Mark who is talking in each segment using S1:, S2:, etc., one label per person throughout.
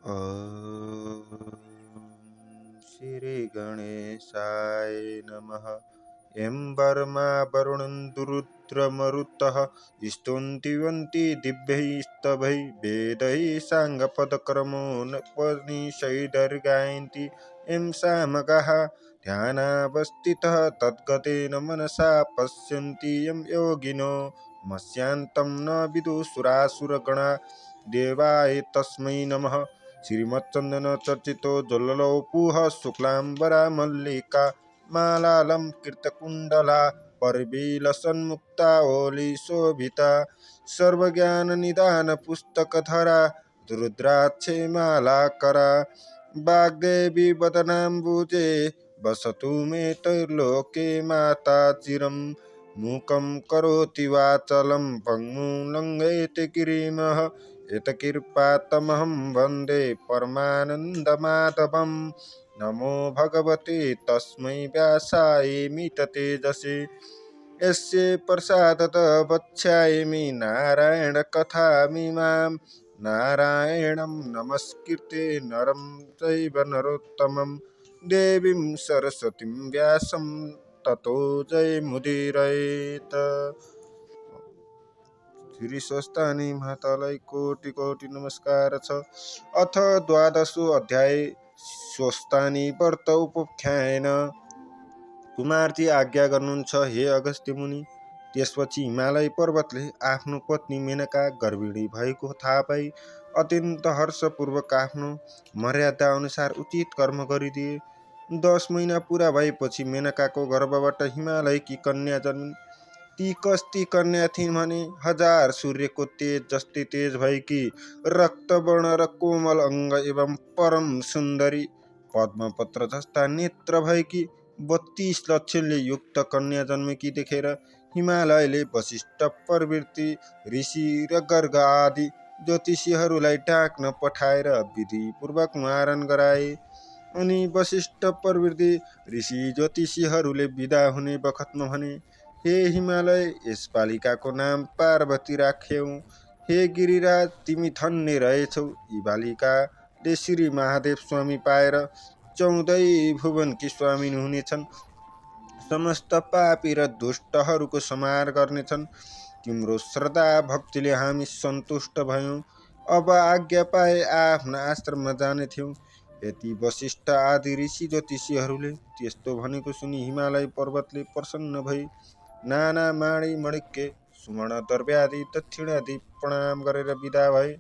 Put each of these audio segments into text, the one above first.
S1: ॐ श्रीगणेशाय नमः। यं वर्मा वरुणन्दुरुद्रमरुतः स्तुन्तिवन्ति दिव्यैस्तवैः वेदैः साङ्गपदक्रमोपनिषदैर्गायन्ति यं सामगाः ध्यानावस्थितः तद्गतेन मनसा पश्यन्ति यं योगिनो मस्यान्तं न विदुषुरासुरगणा देवाय तस्मै नमः। श्रीमच्चन्दन चर्चितो ज्वललोपुः शुक्लाम्बरा मल्लिका मालालं कृतकुण्डला परवीलसन्मुक्ता ओलिशोभिता सर्वज्ञाननिदानपुस्तकधरा रुद्राक्षे मालाकरा वाग्देवी वदनाम्बुजे वसतु मे त्रैलोके माता चिरं मूकं करोति वाचालं पङ्गुं लङ्घयते गिरिमः यत्कृपातमहं वन्दे परमानन्दमाधवम्। नमो भगवते तस्मै व्यासाय मिततेजसे यस्य प्रसादत वक्ष्यामि नारायणकथामिमां। नारायणं नमस्कृत्य नरं चैव नरोत्तमं देवीं सरस्वतीं व्यासं ततो जयमुदीरयेत्। श्री स्वस्थानी महातालाई कोटि कोटि नमस्कार छ। अथ द्वादशो अध्याय स्वस्थानी व्रत उपाख्यान। कुमारजी आज्ञा गर्नुहुन्छ हे अगस्त्य मुनि। त्यसपछि हिमालय पर्वतले आफ्नो पत्नी मेनका गर्भिणी भएको थाहा पाई अत्यन्त हर्षपूर्वक आफ्नो मर्यादा अनुसार उचित कर्म गरिदिए। 10 महिना पुरा भएपछि मेनकाको गर्भबाट हिमालयकी कन्या जन्मिन्। ती कस्ती कन्या थिइन् भने 1000 सूर्यको तेज जस्तै तेज भएकी, रक्तवर्ण र कोमल अङ्ग एवं परम सुन्दरी, पद्मपत्र जस्ता नेत्र भएकी 32 लक्षणले युक्त कन्या जन्मेकी देखेर हिमालयले वशिष्ठ प्रवृत्ति ऋषि र गर्ग आदि ज्योतिषीहरूलाई डाक्न पठाएर विधिपूर्वक मारण गराए। अनि वशिष्ठ प्रवृत्ति ऋषि ज्योतिषीहरूले विदा हुने बखतमा भने, हे हिमालय, यस बालिकाको नाम पार्वती राख्यौ। हे गिरिराज, तिमी धन्य रहेछौ। यी बालिकाले श्री महादेव स्वामी पाएर 14 भुवनकी स्वामिनी हुनेछन्। समस्त पापी र दुष्टहरूको संहार गर्नेछन्। तिम्रो श्रद्धा भक्तिले हामी सन्तुष्ट भयौँ। अब आज्ञा पाए आफ्ना आश्रममा जाने थियौँ। यति वशिष्ठ आदि ऋषि ज्योतिषीहरूले त्यस्तो भनेको सुनि हिमालय पर्वतले प्रसन्न भई नाना माडी मणिक्य सुवर्ण द्रव्यादि दक्षिणादि प्रणाम गरेर विदा भए।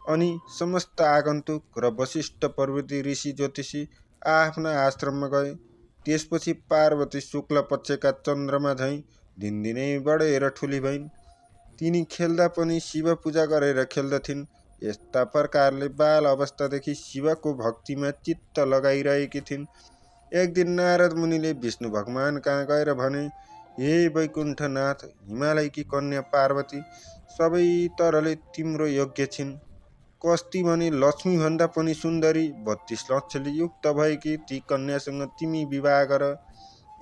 S1: अनि समस्त आगन्तुक र वशिष्ठ प्रवृत्ति ऋषि ज्योतिषी आफ्ना आश्रममा गए। त्यसपछि पार्वती शुक्ल पक्षका चन्द्रमा झैँ दिनदिनै बढेर ठुली भइन्। तिनी खेल्दा पनि शिव पूजा गरेर खेल्दथिन्। यस्ता प्रकारले बाल अवस्थादेखि शिवको भक्तिमा चित्त लगाइरहेकी थिइन्। एक दिन नारद मुनिले विष्णु भगवान कहाँ गएर भने, हे वैकुण्ठनाथ, हिमालयकी कन्या पार्वती सबै तरले तिम्रो योग्य छिन्। कस्ती भने लक्ष्मीभन्दा पनि सुन्दरी 32 लक्षले युक्त भएकी ती कन्यासँग तिमी विवाह गर।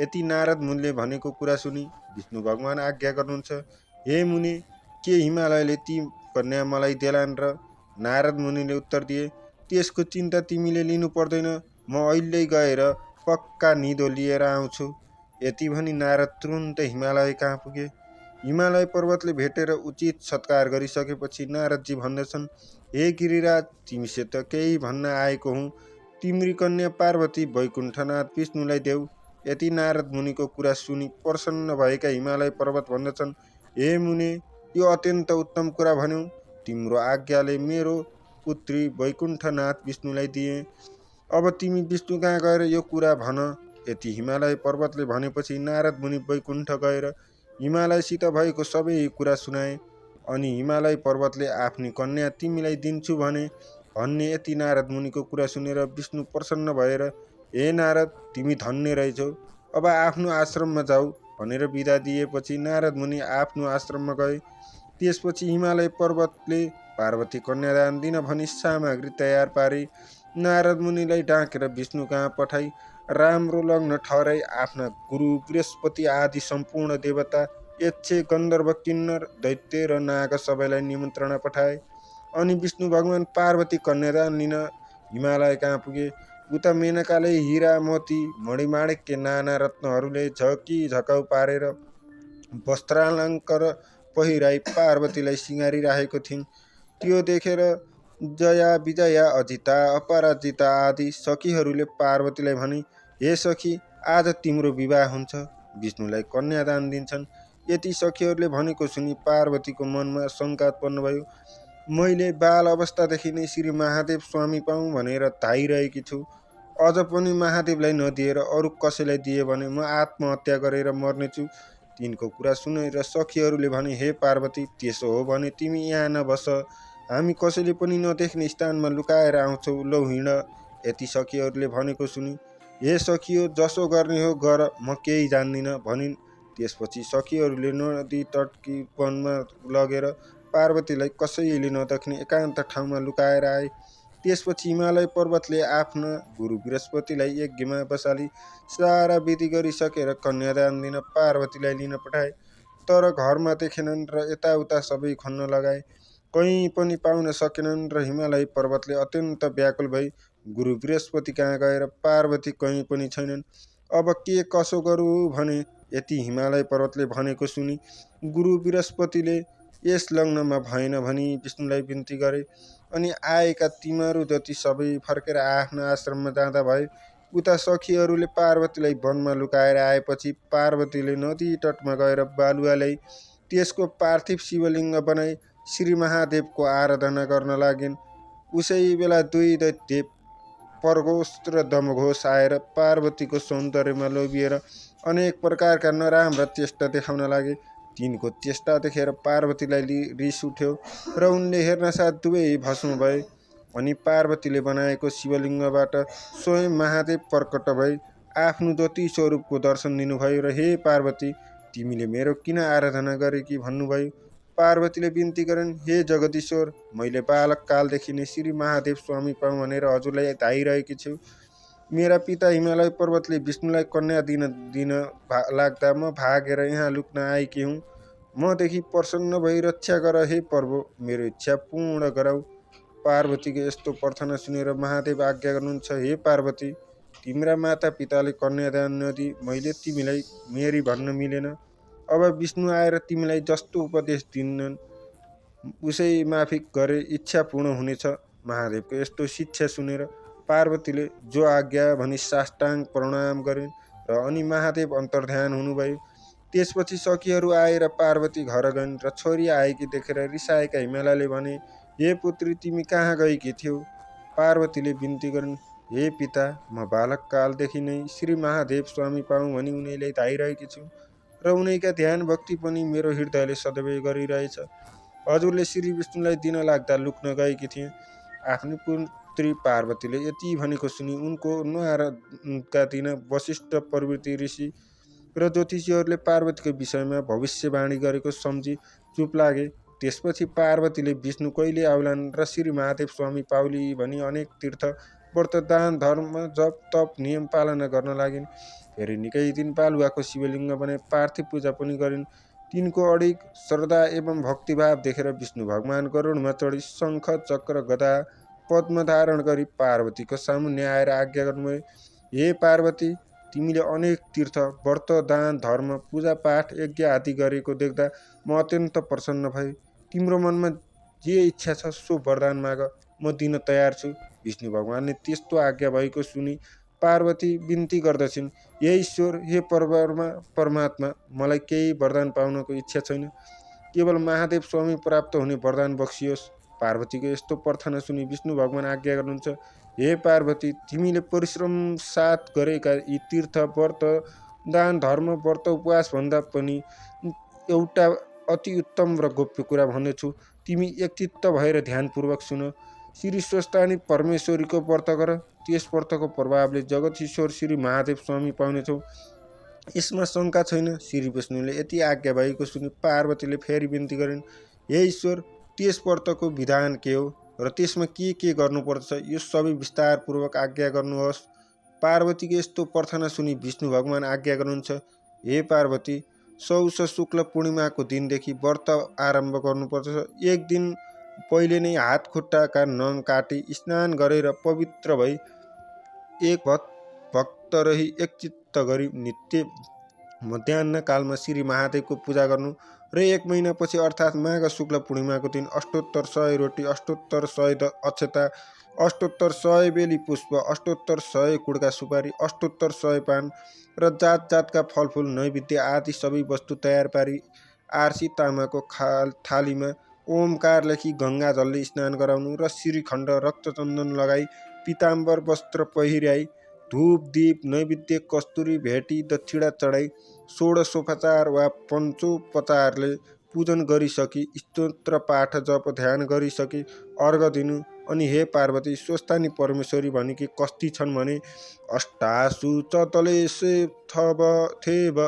S1: यति नारद मुनिले भनेको कुरा सुनि विष्णु भगवान आज्ञा गर्नुहुन्छ, हे मुनि, के हिमालयले ती कन्या मलाई देलान् र? नारद मुनिले उत्तर दिए, त्यसको चिन्ता तिमीले लिनु पर्दैन। म अहिले गएर पक्का निधो लिएर आउँछु। यति भनी नारद तुरुन्तै हिमालय कहाँ पुगे। हिमालय पर्वतले भेटेर उचित सत्कार गरिसकेपछि नारदजी भन्दछन्, हे गिरिराज, तिमीसित केही भन्न आएको हुँ। तिम्री कन्या पार्वती वैकुण्ठनाथ विष्णुलाई देऊ। यति नारद मुनिको कुरा सुनि प्रसन्न भएका हिमालय पर्वत भन्दछन्, हे मुने, यो अत्यन्त उत्तम कुरा भन्यौ। तिम्रो आज्ञाले मेरो पुत्री वैकुण्ठनाथ विष्णुलाई दिए। अब तिमी विष्णु कहाँ गएर यो कुरा भन। यति हिमालय पर्वतले भनेपछि नारद मुनि वैकुण्ठ गएर हिमालयसित भएको सबै कुरा सुनाए। अनि हिमालय पर्वतले आफ्नी कन्या तिमीलाई दिन्छु भने भन्ने यति नारद मुनिको कुरा सुनेर विष्णु प्रसन्न भएर, हे नारद, तिमी धन्य रहेछौ। अब आफ्नो आश्रममा जाऊ भनेर बिदा दिएपछि नारद मुनि आफ्नो आश्रममा गए। त्यसपछि हिमालय पर्वतले पार्वती कन्यादान दिन भनी सामग्री तयार पारी नारद मुनिलाई डाकेर विष्णु कहाँ पठाई राम्रो लग्न ठहराई आफ्ना गुरु बृहस्पति आदि सम्पूर्ण देवता, यक्ष, गन्धर्व, किन्नर, दैत्य र नाग सबैलाई निमन्त्रणा पठाए। अनि विष्णु भगवान पार्वती कन्यादान लिन हिमालय कहाँ पुगे। उता मेनकाले हिरा मोती मणिमाणिक्य नाना रत्नहरूले झकाउ पारेर वस्त्रालङ्कार पहिराई पार्वतीलाई सिँगारिराखेको थिइन्। त्यो देखेर जया विजया अजिता अपराजिता आदि सखीहरूले पार्वतीलाई भने, हे सखी, आज तिम्रो विवाह हुन्छ। विष्णुलाई कन्यादान दिन्छन्। यति सखीहरूले भनेको सुनि पार्वतीको मनमा शङ्का उत्पन्न भयो। मैले बाल अवस्थादेखि नै श्री महादेव स्वामी पाऊँ भनेर धाइरहेकी छु। अझ पनि महादेवलाई नदिएर अरू कसैलाई दिए भने म आत्महत्या गरेर मर्नेछु। तिनको कुरा सुनेर सखीहरूले भने, हे पार्वती, त्यसो हो भने तिमी यहाँ नबस, हामी कसैले पनि नदेख्ने स्थानमा लुकाएर आउँछौ, लौ हिँड। यति सखीहरूले भनेको सुनि, हे सखियो, जसो गर्ने हो गर, म केही जान्दिनँ भनिन्। त्यसपछि सखीहरूले नदी तटकी वनमा लगेर पार्वतीलाई कसैले नदेख्ने एकान्त ठाउँमा लुकाएर आए। त्यसपछि हिमालय पर्वतले आफ्ना गुरु बृहस्पतिलाई यज्ञमा बसाली सारा विधि गरिसकेर कन्यादान दिन पार्वतीलाई लिन पठाए। तर घरमा देखेनन् र यताउता सबै खन्न लगाए, कहीँ पनि पाउन सकेनन् र हिमालय पर्वतले अत्यन्त व्याकुल भई गुरु बृहस्पति कहाँ गएर पार्वती कहीँ पनि छैनन्। अब के कसो गरौँ भने यति हिमालय पर्वतले भनेको सुनि गुरु बृहस्पतिले यस लग्नमा भएन भनी विष्णुलाई बिन्ती गरे। अनि आएका तिमीहरू जति सबै फर्केर आफ्ना आश्रममा जाँदा भए। उता सखीहरूले पार्वतीलाई वनमा लुकाएर आएपछि पार्वतीले नदी तटमा गएर बालुवा ल्याई त्यसको पार्थिव शिवलिङ्ग बनाई श्री महादेवको आराधना गर्न लागिन्। उसै बेला दुई दैत्य परघोष र दमघोष आएर पार्वतीको सौन्दर्यमा लोभिएर अनेक प्रकारका नराम्रा चेष्टा देखाउन लागे। तिनको चेष्टा देखेर पार्वतीलाई रिस उठ्यो र उनले हेर्नसाथ दुवै भस्म भए। अनि पार्वतीले बनाएको शिवलिङ्गबाट स्वयं महादेव प्रकट भई आफ्नो ज्योति स्वरूपको दर्शन दिनुभयो र हे पार्वती, तिमीले मेरो किन आराधना गरेकी भन्नुभयो। पार्वतीले बिन्ती गरिन्, हे जगदीश्वर, मैले बालक कालदेखि नै श्री महादेव स्वामी पाऊँ भनेर हजुरलाई धाइरहेकी छु। मेरा पिता हिमालय पर्वतले विष्णुलाई कन्या दिन लाग्दा म भागेर यहाँ लुक्न आएकी हुँ। मदेखि प्रसन्न भई रक्षा गर हे प्रभु, मेरो इच्छा पूर्ण गराऊ। पार्वतीको यस्तो प्रार्थना सुनेर महादेव आज्ञा गर्नुहुन्छ, हे पार्वती, तिम्रा माता पिताले कन्यादान नदी मैले तिमीलाई मेरी भन्न मिलेन। अब विष्णु आएर तिमीलाई जस्तो उपदेश दिनन् उसै माफिक गरे इच्छा पूर्ण हुनेछ। महादेवको यस्तो शिक्षा सुनेर पार्वतीले जो आज्ञा भनी साष्टाङ्ग प्रणाम गरिन् र अनि महादेव अन्तर्ध्यान हुनुभयो। त्यसपछि सखीहरू आएर पार्वती घर गइन् र छोरी आएकी देखेर रिसाएका हिमालयले भने, हे पुत्री, तिमी कहाँ गएकी थियौ। पार्वतीले बिन्ती गरिन्, हे पिता, म बालक कालदेखि नै श्री महादेव स्वामी पाऊँ भनी उनीलाई धाइरहेकी छु र उनीका ध्यान भक्ति पनि मेरो हृदयले सदैव गरिरहेछ। हजुरले श्री विष्णुलाई दिन लाग्दा लुक्न गएकी थिएँ। आफ्नो पुत्री पार्वतीले यति भनेको सुनि उनको नुहारका दिन वशिष्ठ प्रवृत्ति ऋषि र ज्योतिषीहरूले पार्वतीको विषयमा भविष्यवाणी गरेको सम्झी चुप लागे। त्यसपछि पार्वतीले विष्णु कहिले आउलान् र श्री महादेव स्वामी पाउली भनी अनेक तीर्थ व्रत दान धर्म जप तप नियम पालना गर्न लागिन्। फेरि निकै दिन बालुवाको शिवलिङ्ग बनाई पार्थिव पूजा पनि गरिन्। तिनको अडिग श्रद्धा एवं भक्तिभाव देखेर विष्णु भगवान गरुडमा चढी शङ्ख चक्र गदा पद्म धारण गरी पार्वतीको सामुन्ने आएर आज्ञा गर्नुभयो, हे पार्वती, तिमीले अनेक तीर्थ व्रत दान धर्म पूजापाठ यज्ञ आदि गरेको देख्दा म अत्यन्त प्रसन्न भएँ। तिम्रो मनमा जे इच्छा छ सो वरदान माग, म दिन तयार छु। विष्णु भगवानले त्यस्तो आज्ञा भएको सुनि पार्वती बिन्ती गर्दछिन्, हे ईश्वर, हे परमात्मा, मलाई केही वरदान पाउनको इच्छा छैन, केवल महादेव स्वामी प्राप्त हुने वरदान बक्सियोस्। पार्वतीको यस्तो प्रार्थना सुनि विष्णु भगवान आज्ञा गर्नुहुन्छ, हे पार्वती, तिमीले परिश्रम साथ गरेका यी तीर्थ व्रत दान धर्म व्रत उपवास भन्दा पनि एउटा अति उत्तम र गोप्य कुरा भन्नेछु। तिमी एकचित्त भएर ध्यानपूर्वक सुन। श्री स्वस्थानी परमेश्वरीको व्रत गर। त्यस व्रतको प्रभावले जगदीश्वर श्री महादेव स्वामी पाउनेछौ, यसमा शङ्का छैन। श्री विष्णुले यति आज्ञा भएको सुनि पार्वतीले फेरि बिन्ती गरिन्, हे ईश्वर, त्यस व्रतको विधान के हो र त्यसमा के गर्नुपर्छ, यो सबै विस्तारपूर्वक आज्ञा गर्नुहोस्। पार्वतीको यस्तो प्रार्थना सुनि विष्णु भगवान आज्ञा गर्नुहुन्छ, हे पार्वती, सौष शुक्ल पूर्णिमाको दिनदेखि व्रत आरम्भ गर्नुपर्छ। एक दिन पहिले नै हात खुट्टाका नङ काटी स्नान गरेर पवित्र भई एक भक्त रही एकचित्त गरी नित्य मध्याह्न कालमा श्री महादेवको पूजा गर्नु र 1 महिनापछि अर्थात् माघ शुक्ल पूर्णिमाको दिन अष्टोत्तर 100 रोटी, अष्टोत्तर 100 अक्षता, अष्टोत्तर 100 बेली पुष्प, अष्टोत्तर 100 कुडका सुपारी, अष्टोत्तर 100 पान र जात जातका फलफुल नैवेद्य आदि सबै वस्तु तयार पारी आरसी तामाको थालीमा ओमकार लेखी गङ्गा जलले स्नान गराउनु र श्रीखण्ड रक्तचन्दन लगाई पीताम्बर वस्त्र पहिर्याई धूप दीप नैवेद्य कस्तुरी भेटी दक्षिणा चढाई षोडशोपचार वा पञ्चोपचारले पूजन गरिसकी स्तोत्र पाठ जप ध्यान गरिसकी अर्घ दिनु। अनि हे पार्वती स्वस्थानी परमेश्वरी भनेकी कस्ती छन् भने अष्टासु चतलेशे थेव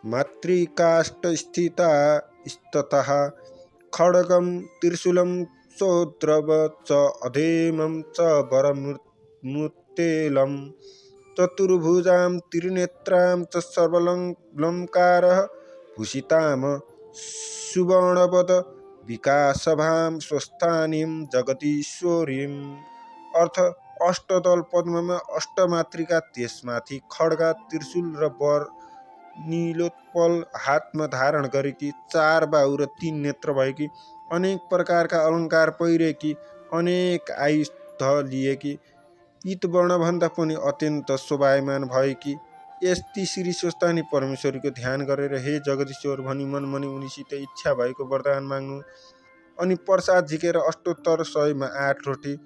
S1: मातृकाष्ठ स्थिता स्ततः खड्गम त्रिशूलं चोद्रव च अधेमं च वरमुत्तेलं चतुर्भुजां त्रिनेत्रां च सर्वलंकारः भूषितां सुवर्णवद विकासभां स्वस्थानीं जगदीश्वरीं। अर्थ अष्टदल पद्ममा अष्टमातृका, त्यसमाथि खड्गा त्रिशूल र वर नीलोत्पल हातमा धारण गरेकी, 4 बाहु र 3 नेत्र भएकी, अनेक प्रकारका अलङ्कार पहिरेकी, अनेक आयुध लिएकी, पीतवर्णभन्दा पनि अत्यन्त शोभायमान भएकी यस्ती श्री स्वस्थानी परमेश्वरीको ध्यान गरेर हे जगदीश्वर भनी मनमनी उनीसित इच्छा भएको वरदान माग्नु। अनि प्रसाद झिकेर अष्टोत्तर 100मा 8 रोटी,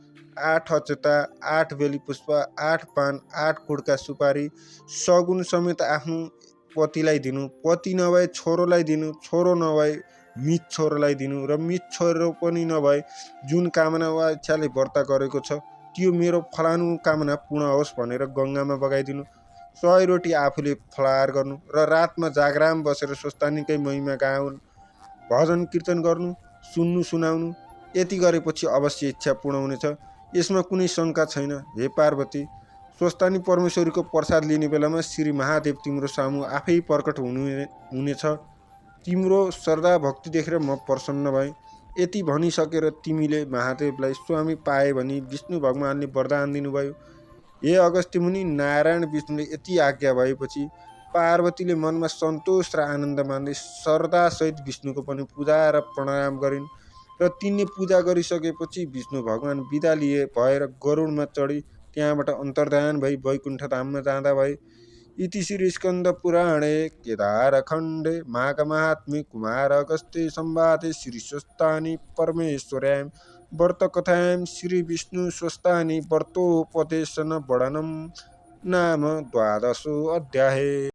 S1: 8 अक्षता, 8 बेली पुष्प, 8 पान, 8 कुडका सुपारी सगुन समेत आफ्नो पतिलाई दिनु, पति नभए छोरोलाई दिनु, छोरो नभए मित छोरोलाई दिनु र मित छोरो पनि नभए जुन कामना वा इच्छाले व्रत गरेको छ त्यो मेरो फलानु कामना पूर्ण होस् भनेर गङ्गामा बगाइदिनु। 100 रोटी आफूले फलाहार गर्नु र रातमा जागराम बसेर स्वस्थानीकै महिमा गाउनु, भजन कीर्तन गर्नु, सुन्नु सुनाउनु। यति गरेपछि अवश्य इच्छा पूर्ण हुनेछ, यसमा कुनै शङ्का छैन। हे पार्वती स्वस्थानी परमेश्वरीको प्रसाद लिने बेलामा श्री महादेव तिम्रो सामु आफै प्रकट हुनेछ। तिम्रो श्रद्धा भक्ति देखेर म प्रसन्न भएँ। यति भनिसकेर तिमीले महादेवलाई स्वामी पाए भनी विष्णु भगवानले वरदान दिनुभयो। हे अगस्त्य मुनि, नारायण विष्णुले यति आज्ञा भएपछि पार्वतीले मनमा सन्तोष र आनन्द मान्दै श्रद्धासहित विष्णुको पनि पूजा र प्रणाम गरिन् र तिनले पूजा गरिसकेपछि विष्णु भगवान बिदा लिए भएर गरुडमा चढी त्यहाँबाट अन्तर्धान भई वैकुण्ठ धाममा जाँदा भए। इति श्री स्कन्द पुराणे केदारखण्डे माघमाहात्म्ये कुमार अगस्त्य संवादे श्री स्वस्थानी परमेश्वर्यां व्रतकथायां श्री विष्णु स्वस्थानी व्रतोपदेशन वर्णनं नाम 12 अध्याय।